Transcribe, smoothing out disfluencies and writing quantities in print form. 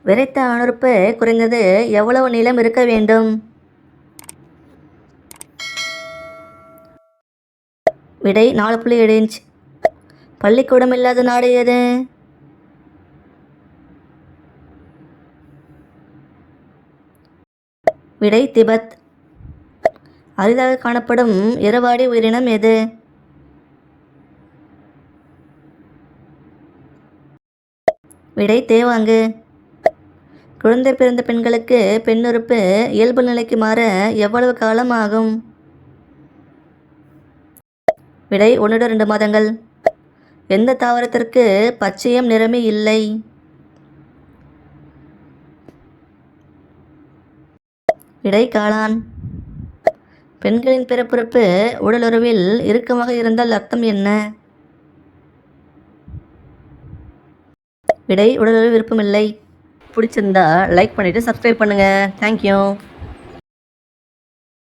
விரைத்த அணுறுப்பு குறைந்தது எவ்வளவு நீளம் இருக்க வேண்டும்? விடை 4.7 இன்ச். பள்ளிக்கூடம் இல்லாத நாடு எது? விடை திபெத். அரிதாக காணப்படும் இரவாடி உயிரினம் எது? விடை தேவாங்கு. குழந்தை பிறந்த பெண்களுக்கு பெண்ணுறுப்பு இயல்பு நிலைக்கு மாற எவ்வளவு காலம் ஆகும்? விடை 1 to 2 மாதங்கள். எந்த தாவரத்திற்கு பச்சையம் நிறமி இல்லை? விடை காளான். பெண்களின் பிறப்புறுப்பு உடலுறவில் இறுக்கமாக இருந்தால் அர்த்தம் என்ன? விடை உடலுறவு விருப்பமில்லை. பிடிச்சிருந்தா லைக் பண்ணிவிட்டு சப்ஸ்கிரைப் பண்ணுங்கள். தேங்க்யூ.